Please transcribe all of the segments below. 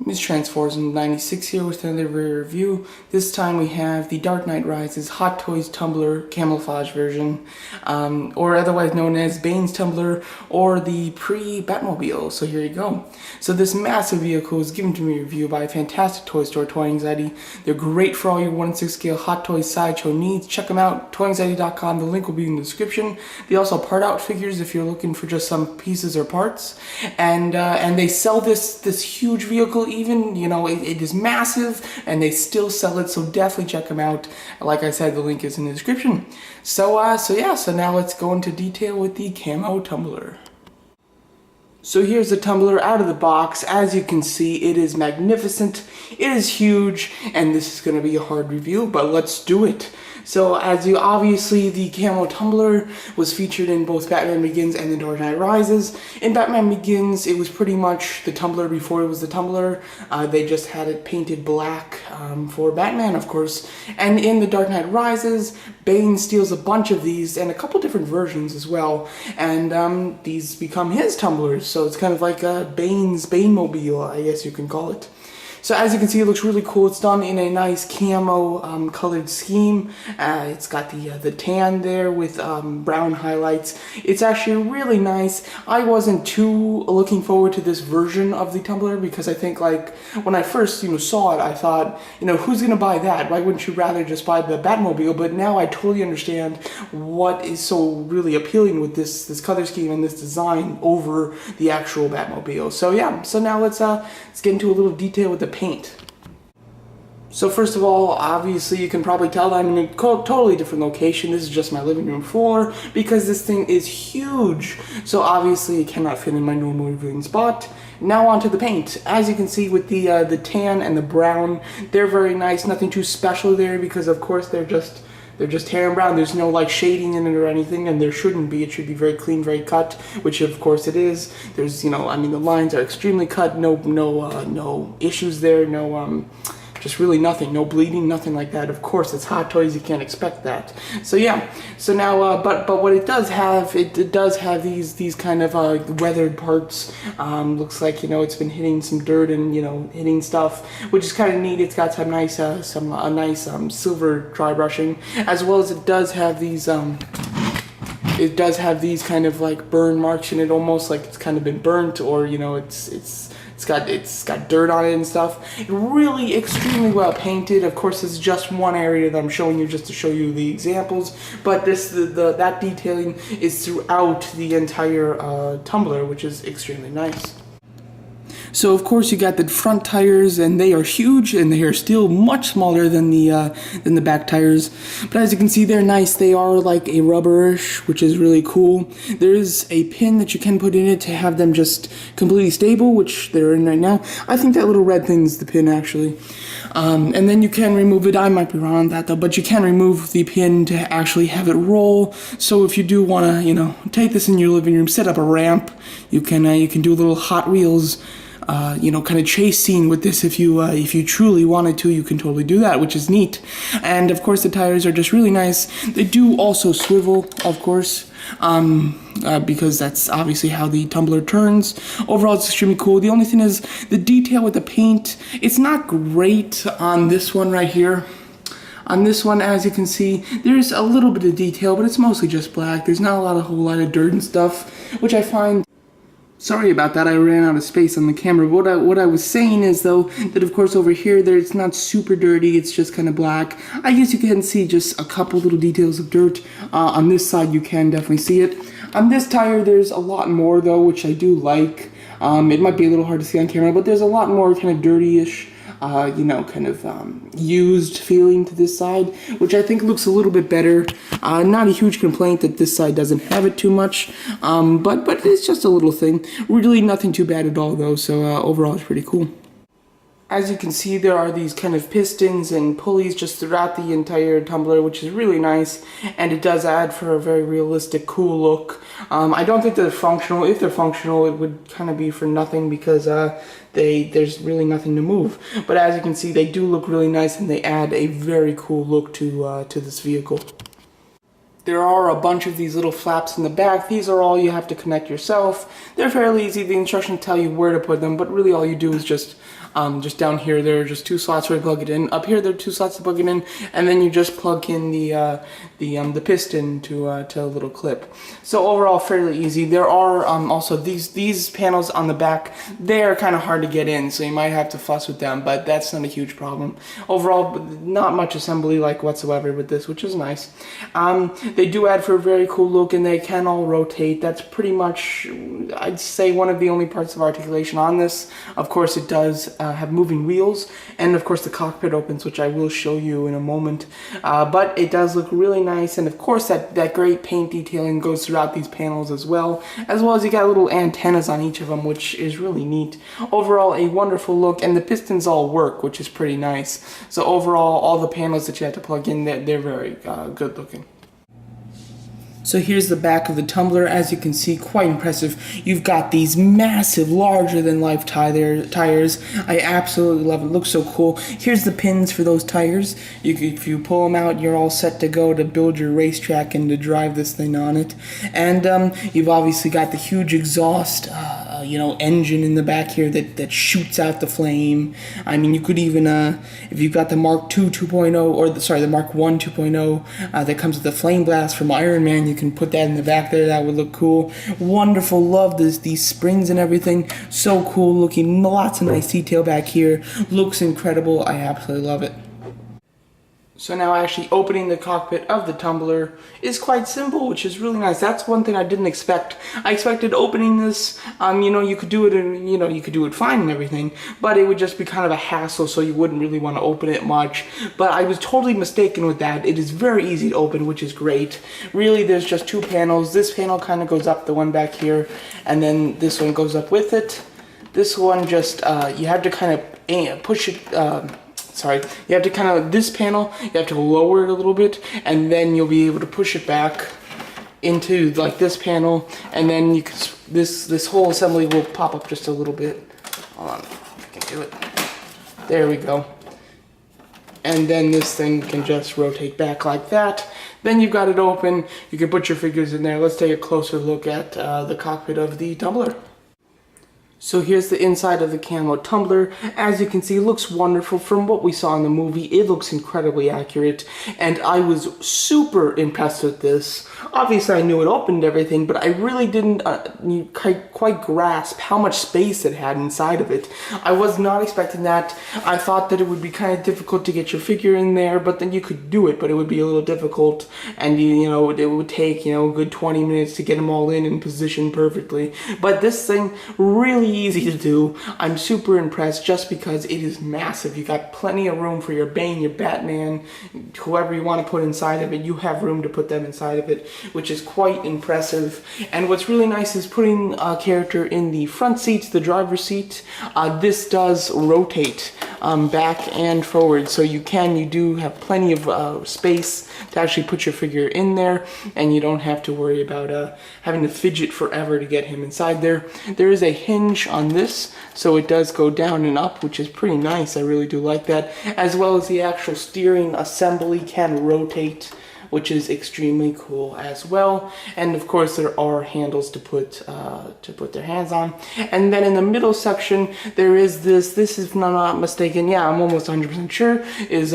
It's Transforce96 here with another review. This time we have the Dark Knight Rises Hot Toys Tumbler Camouflage version, or otherwise known as Bane's Tumbler, or the pre-Batmobile. So here you go. So this massive vehicle is given to me in review by a fantastic toy store, Toy Anxiety. They're great for all your 1/6 scale Hot Toys sideshow needs. Check them out, toyanxiety.com. The link will be in the description. They also part out figures if you're looking for just some pieces or parts, and they sell this huge vehicle. Even, you know, it is massive, and they still sell it, so definitely check them out. Like I said, the link is in the description. So now let's go into detail with the Camo Tumbler. So here's the tumbler out of the box. As you can see, it is magnificent, it is huge, and this is going to be a hard review, but let's do it. So obviously the Camo Tumbler was featured in both Batman Begins and The Dark Knight Rises. In Batman Begins, it was pretty much the tumbler before it was the tumbler. They just had it painted black for Batman, of course. And in The Dark Knight Rises, Bane steals a bunch of these and a couple different versions as well. And these become his tumblers. So it's kind of like Bane's Banemobile, I guess you can call it. So as you can see, it looks really cool. It's done in a nice camo colored scheme. It's got the tan there with brown highlights. It's actually really nice. I wasn't too looking forward to this version of the tumbler because I think, like, when I first saw it, I thought, who's gonna buy that? Why wouldn't you rather just buy the Batmobile? But now I totally understand what is so really appealing with this color scheme and this design over the actual Batmobile. So yeah, so now let's get into a little detail with the paint. So first of all, obviously you can probably tell that I'm in a totally different location. This is just my living room floor because this thing is huge. So obviously it cannot fit in my normal viewing spot. Now onto the paint. As you can see with the tan and the brown, they're very nice. Nothing too special there because of course they're just tan and brown. There's no like shading in it or anything, and there shouldn't be. It should be very clean, very cut, which of course it is. There's, the lines are extremely cut. No issues there. Just really nothing. No bleeding, nothing like that. Of course, it's Hot Toys. You can't expect that. So yeah. So now, but what it does have, it does have these kind of weathered parts. Looks like it's been hitting some dirt and hitting stuff, which is kind of neat. It's got some nice silver dry brushing, as well as it does have these. It does have these kind of like burn marks in it, almost like it's kind of been burnt, or it's got dirt on it and stuff. Really extremely well painted. Of course, this is just one area that I'm showing you just to show you the examples, but that detailing is throughout the entire tumbler, which is extremely nice. So of course you got the front tires, and they are huge, and they are still much smaller than the back tires. But as you can see, they're nice. They are like a rubberish, which is really cool. There is a pin that you can put in it to have them just completely stable, which they're in right now. I think that little red thing is the pin actually. And then you can remove it. I might be wrong on that though, but you can remove the pin to actually have it roll. So if you do want to, take this in your living room, set up a ramp, you can do a little Hot Wheels kind of chase scene with this. If you truly wanted to, you can totally do that, which is neat. And of course the tires are just really nice. They do also swivel, of course, because that's obviously how the tumbler turns. Overall, it's extremely cool. The only thing is the detail with the paint. It's not great on this one right here. On this one, as you can see, there's a little bit of detail, but it's mostly just black. There's not a whole lot of dirt and stuff, which I find. Sorry about that, I ran out of space on the camera. What I was saying is, though, that of course over here, it's not super dirty, it's just kind of black. I guess you can see just a couple little details of dirt. On this side, you can definitely see it. On this tire, there's a lot more, though, which I do like. It might be a little hard to see on camera, but there's a lot more kind of dirty-ish, used feeling to this side, which I think looks a little bit better. Not a huge complaint that this side doesn't have it too much, but it's just a little thing. Really nothing too bad at all though, so overall it's pretty cool. As you can see, there are these kind of pistons and pulleys just throughout the entire tumbler, which is really nice, and it does add for a very realistic, cool look. I don't think they're functional. If they're functional, it would kind of be for nothing because there's really nothing to move. But as you can see, they do look really nice, and they add a very cool look to this vehicle. There are a bunch of these little flaps in the back. These are all you have to connect yourself. They're fairly easy. The instructions tell you where to put them, but really all you do is just Just down here, there are just 2 slots where you plug it in. Up here, there are 2 slots to plug it in, and then you just plug in the piston to a little clip. So overall, fairly easy. There are also these panels on the back. They are kind of hard to get in, so you might have to fuss with them, but that's not a huge problem. Overall, not much assembly like whatsoever with this, which is nice. They do add for a very cool look, and they can all rotate. That's pretty much, I'd say, one of the only parts of articulation on this. Of course, it does have moving wheels, and of course the cockpit opens, which I will show you in a moment. But it does look really nice, and of course that great paint detailing goes throughout these panels as well as you got little antennas on each of them, which is really neat. Overall, a wonderful look, and the pistons all work, which is pretty nice. So overall, all the panels that you have to plug in, they're very good looking. So here's the back of the tumbler. As you can see, quite impressive. You've got these massive, larger-than-life tires. I absolutely love it. It looks so cool. Here's the pins for those tires. If you pull them out, you're all set to go to build your racetrack and to drive this thing on it. And you've obviously got the huge exhaust engine in the back here that shoots out the flame. I mean, you could even, if you've got the Mark II 2.0, or the Mark I 2.0 that comes with the flame blast from Iron Man, you can put that in the back there. That would look cool. Wonderful. Love these springs and everything. So cool looking. Lots of nice detail back here. Looks incredible. I absolutely love it. So now actually opening the cockpit of the tumbler is quite simple, which is really nice. That's one thing I didn't expect. I expected opening this, you could do it and, you could do it fine and everything, but it would just be kind of a hassle, so you wouldn't really want to open it much. But I was totally mistaken with that. It is very easy to open, which is great. Really, there's just 2 panels. This panel kind of goes up, the one back here, and then this one goes up with it. This one just, you have to kind of push it, you have to kind of, this panel, you have to lower it a little bit, and then you'll be able to push it back into like this panel, and then you can, this whole assembly will pop up just a little bit. Hold on, if I can do it. There we go. And then this thing can just rotate back like that. Then you've got it open. You can put your figures in there. Let's take a closer look at the cockpit of the tumbler. So here's the inside of the Camo Tumbler. As you can see, it looks wonderful. From what we saw in the movie, it looks incredibly accurate, and I was super impressed with this. Obviously, I knew it opened everything, but I really didn't quite grasp how much space it had inside of it. I was not expecting that. I thought that it would be kind of difficult to get your figure in there, but then you could do it, but it would be a little difficult, and it would take a good 20 minutes to get them all in position perfectly. But this thing really easy to do. I'm super impressed just because it is massive. You got plenty of room for your Bane, your Batman, whoever you want to put inside of it. You have room to put them inside of it, which is quite impressive. And what's really nice is putting a character in the front seat, the driver's seat. This does rotate back and forward, so you do have plenty of space to actually put your figure in there, and you don't have to worry about having to fidget forever to get him inside there. There is a hinge on this, so it does go down and up, which is pretty nice. I really do like that, as well as the actual steering assembly can rotate, which is extremely cool as well. And of course, there are handles to put their hands on. And then in the middle section, there is this, if I'm not mistaken, yeah, I'm almost 100% sure, is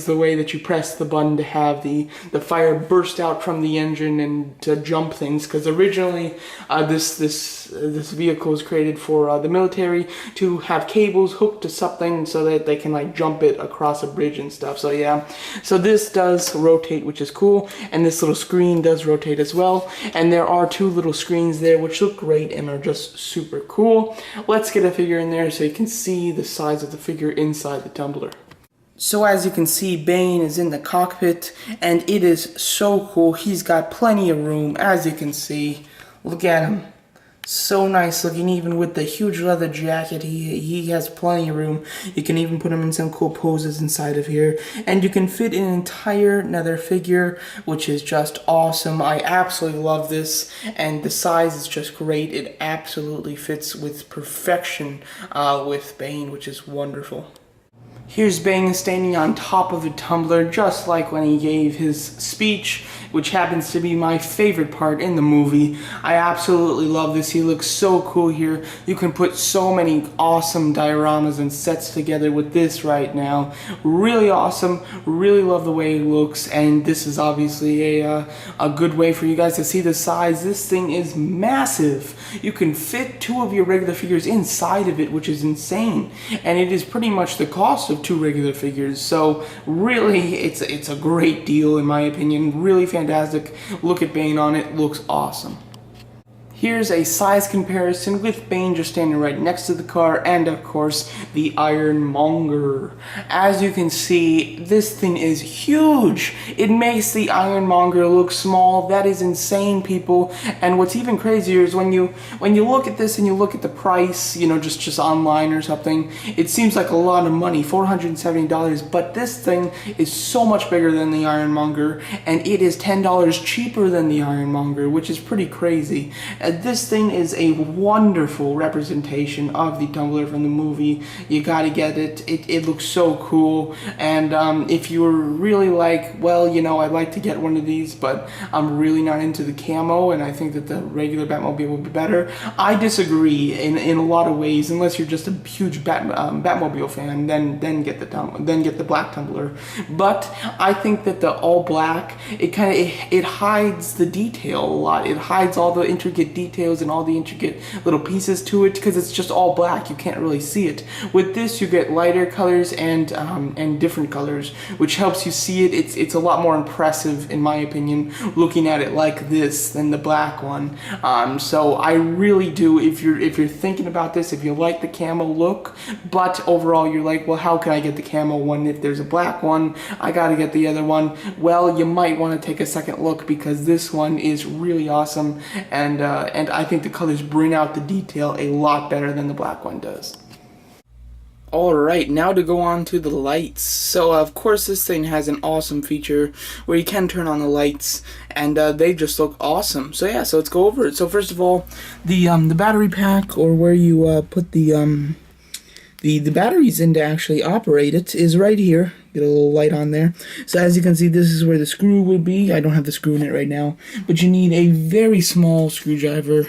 the way that you press the button to have the fire burst out from the engine and to jump things. Because originally, this vehicle was created for the military to have cables hooked to something so that they can like jump it across a bridge and stuff. So yeah, so this does rotate, which is cool. And this little screen does rotate as well, and there are 2 little screens there which look great and are just super cool. Let's get a figure in there so you can see the size of the figure inside the tumbler. So as you can see, Bane is in the cockpit, and it is so cool. He's got plenty of room, as you can see. Look at him. So nice looking, even with the huge leather jacket. He has plenty of room. You can even put him in some cool poses inside of here, and you can fit an entire nether figure, which is just awesome. I absolutely love this, and the size is just great. It absolutely fits with perfection with Bane, which is wonderful. Here's Bane standing on top of a tumbler, just like when he gave his speech, which happens to be my favorite part in the movie. I absolutely love this. He looks so cool here. You can put so many awesome dioramas and sets together with this right now. Really awesome. Really love the way he looks, and this is obviously a good way for you guys to see the size. This thing is massive. You can fit 2 of your regular figures inside of it, which is insane, and it is pretty much the cost of 2 regular figures. So really, it's a great deal in my opinion. Really fantastic. Look at Bane on it, looks awesome. Here's a size comparison with Bane just standing right next to the car, and of course the Ironmonger. As you can see, this thing is huge. It makes the Ironmonger look small. That is insane, people. And what's even crazier is when you look at this and you look at the price, you know, just online or something, it seems like a lot of money, $470, but this thing is so much bigger than the Ironmonger, and it is $10 cheaper than the Ironmonger, which is pretty crazy. This thing is a wonderful representation of the Tumbler from the movie. You gotta get it. It looks so cool. And if you're really like, well, you know, I'd like to get one of these, but I'm really not into the camo, and I think that the regular Batmobile would be better. I disagree in a lot of ways. Unless you're just a huge Batmobile fan, then get the black Tumbler. But I think that the all black, it hides the detail a lot. It hides all the intricate details and all the intricate little pieces to it, because it's just all black. You can't really see it. With this, you get lighter colors and different colors, which helps you see it. It's a lot more impressive, in my opinion, looking at it like this than the black one. So I really do. If you're thinking about this, if you like the camo look, but overall you're like, well, how can I get the camo one if there's a black one? I gotta get the other one. Well, you might want to take a second look, because this one is really awesome, and I think the colors bring out the detail a lot better than the black one does. Alright, now to go on to the lights. So of course this thing has an awesome feature where you can turn on the lights, and they just look awesome. So yeah, so let's go over it. So first of all, the battery pack, or where you put the batteries in to actually operate it, is right here. Get a little light on there. So as you can see, this is where the screw would be. I don't have the screw in it right now, but you need a very small screwdriver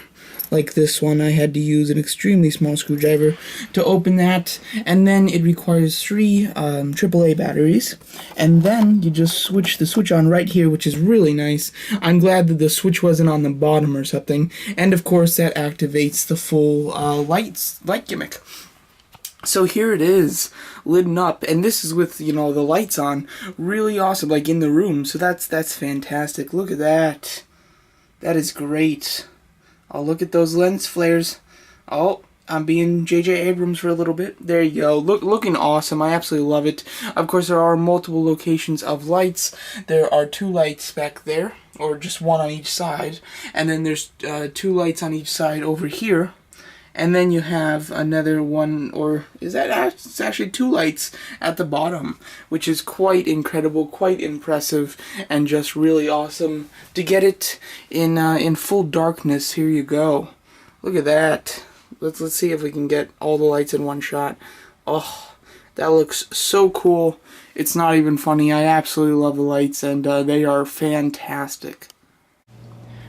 like this one. I had to use an extremely small screwdriver to open that, and then it requires 3 AAA batteries, and then you just switch the switch on right here, which is really nice. I'm glad that the switch wasn't on the bottom or something, and of course that activates the full light gimmick. So here it is, lit up, and this is with, you know, the lights on. Really awesome, like in the room. So that's fantastic. Look at that. That is great. Oh, look at those lens flares. Oh, I'm being J.J. Abrams for a little bit. There you go. Looking awesome. I absolutely love it. Of course, there are multiple locations of lights. There are 2 lights back there, or just 1 on each side. And then there's 2 lights on each side over here. And then you have another one, or is that it's actually 2 lights at the bottom, which is quite incredible, quite impressive, and just really awesome. To get it in full darkness, here you go. Look at that. Let's see if we can get all the lights in one shot. Oh, that looks so cool. It's not even funny. I absolutely love the lights, and they are fantastic.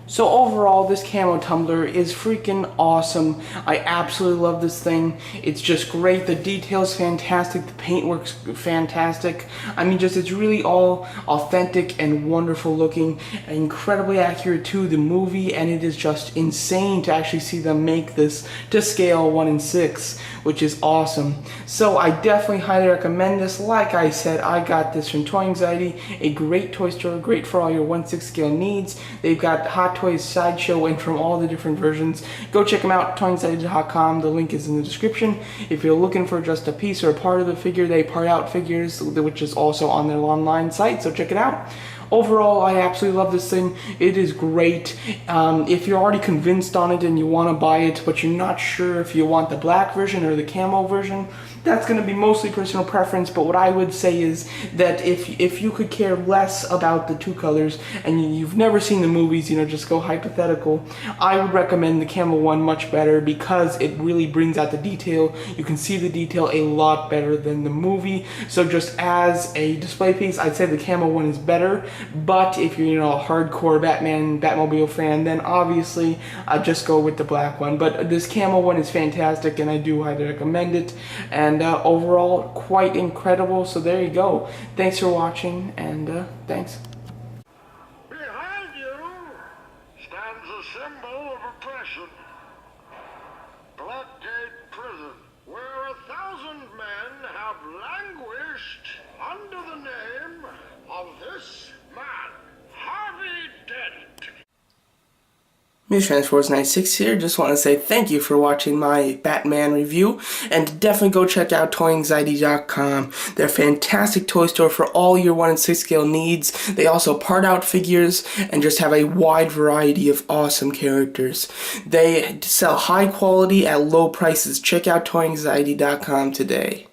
So overall, this camo tumbler is freaking awesome. I absolutely love this thing. It's just great. The detail's fantastic. The paintwork's fantastic. I mean, just it's really all authentic and wonderful looking, incredibly accurate to the movie, and it is just insane to actually see them make this to scale 1:6, which is awesome. So I definitely highly recommend this. Like I said, I got this from Toy Anxiety, a great toy store, great for all your 1/6 scale needs. They've got Hot Toys, Sideshow, and from all the different versions. Go check them out, toyanxiety.com. The link is in the description. If you're looking for just a piece or a part of the figure, they part out figures, which is also on their online site, so check it out. overall, I absolutely love this thing. It is great. If you're already convinced on it and you want to buy it, but you're not sure if you want the black version or the camo version, that's going to be mostly personal preference. But what I would say is that if you could care less about the two colors and you've never seen the movies, just go hypothetical, I would recommend the camo one much better because it really brings out the detail. You can see the detail a lot better than the movie. So just as a display piece, I'd say the camo one is better. But if you're a hardcore Batmobile fan, then obviously just go with the black one. But this camo one is fantastic, and I do highly recommend it. And overall, quite incredible. So there you go. Thanks for watching, and thanks. Behind you stands a symbol of oppression. Blackgate Prison, where 1,000 men have languished under the name of this man, Harvey Dent. MuseTransforce96 here. Just want to say thank you for watching my Batman review, and definitely go check out ToyAnxiety.com. They're a fantastic toy store for all your 1 in 6 scale needs. They also part out figures and just have a wide variety of awesome characters. They sell high quality at low prices. Check out ToyAnxiety.com today.